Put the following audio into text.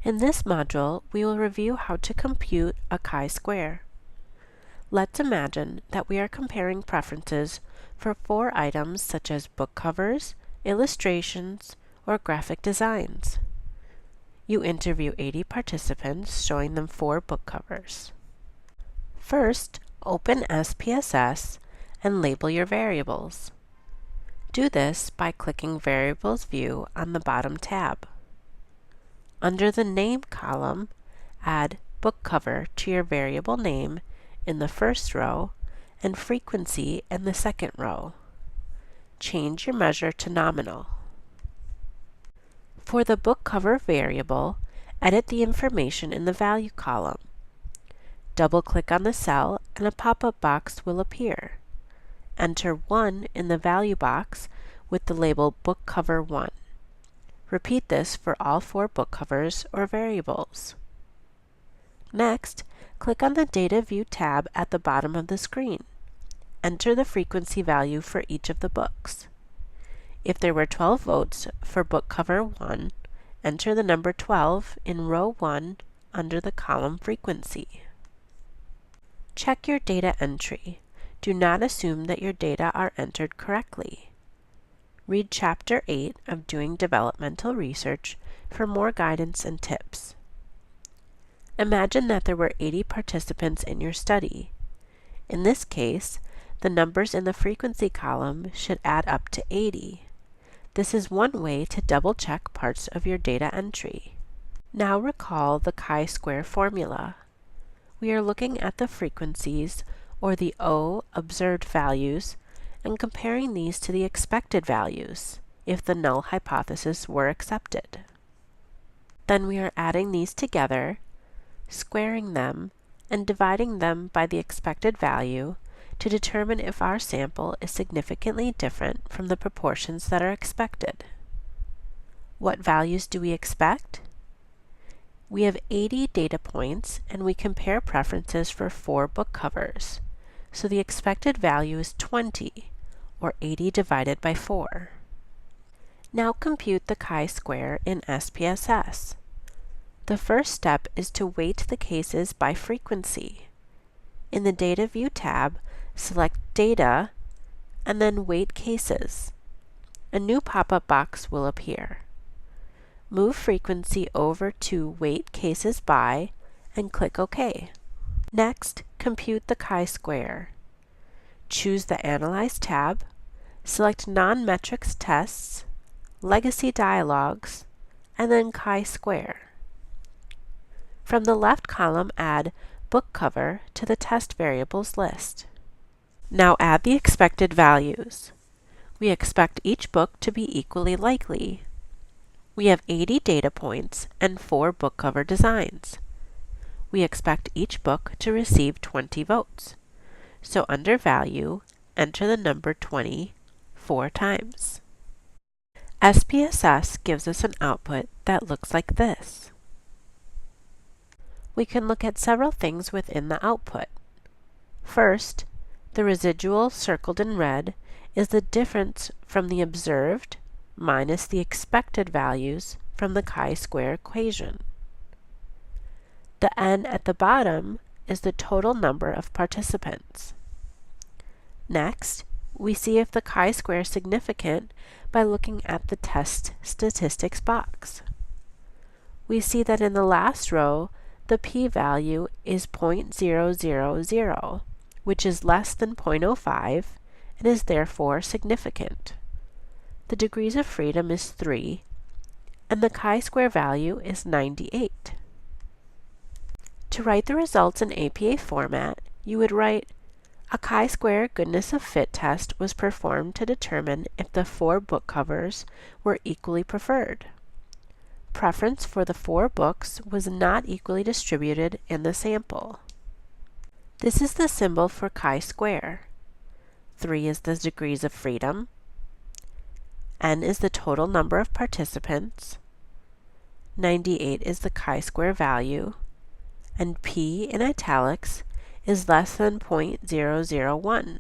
In this module, we will review how to compute a chi-square. Let's imagine that we are comparing preferences for 4 items such as book covers, illustrations, or graphic designs. You interview 80 participants, showing them 4 book covers. First, open SPSS and label your variables. Do this by clicking Variables View on the bottom tab. Under the Name column, add book cover to your variable name in the first row and frequency in the second row. Change your measure to nominal. For the book cover variable, edit the information in the value column. Double-click on the cell and a pop-up box will appear. Enter 1 in the value box with the label Book Cover 1. Repeat this for all 4 book covers or variables. Next, click on the Data View tab at the bottom of the screen. Enter the frequency value for each of the books. If there were 12 votes for book cover 1, enter the number 12 in row 1 under the column Frequency. Check your data entry. Do not assume that your data are entered correctly. Read Chapter 8 of Doing Developmental Research for more guidance and tips. Imagine that there were 80 participants in your study. In this case, the numbers in the frequency column should add up to 80. This is one way to double-check parts of your data entry. Now recall the chi-square formula. We are looking at the frequencies, or the O observed values, and comparing these to the expected values, if the null hypothesis were accepted. Then we are adding these together, squaring them, and dividing them by the expected value to determine if our sample is significantly different from the proportions that are expected. What values do we expect? We have 80 data points, and we compare preferences for 4 book covers, so the expected value is 20, or 80 divided by 4. Now compute the chi-square in SPSS. The first step is to weight the cases by frequency. In the Data View tab, select Data, and then Weight Cases. A new pop-up box will appear. Move frequency over to Weight Cases By, and click OK. Next, compute the chi-square. Choose the Analyze tab, select Non-Metrics Tests, Legacy Dialogues, and then chi-square. From the left column, add Book Cover to the test variables list. Now add the expected values. We expect each book to be equally likely. We have 80 data points and 4 book cover designs. We expect each book to receive 20 votes. So under Value, enter the number 20 4 times. SPSS gives us an output that looks like this. We can look at several things within the output. First, the residual circled in red is the difference from the observed minus the expected values from the chi-square equation. The n at the bottom is the total number of participants. Next, we see if the chi-square is significant by looking at the test statistics box. We see that in the last row, the p-value is 0.000, which is less than 0.05 and is therefore significant. The degrees of freedom is 3, and the chi-square value is 98. To write the results in APA format, you would write, a chi-square goodness of fit test was performed to determine if the 4 book covers were equally preferred. Preference for the 4 books was not equally distributed in the sample. This is the symbol for chi-square. 3 is the degrees of freedom. N is the total number of participants. 98 is the chi-square value. And P in italics is less than 0.001.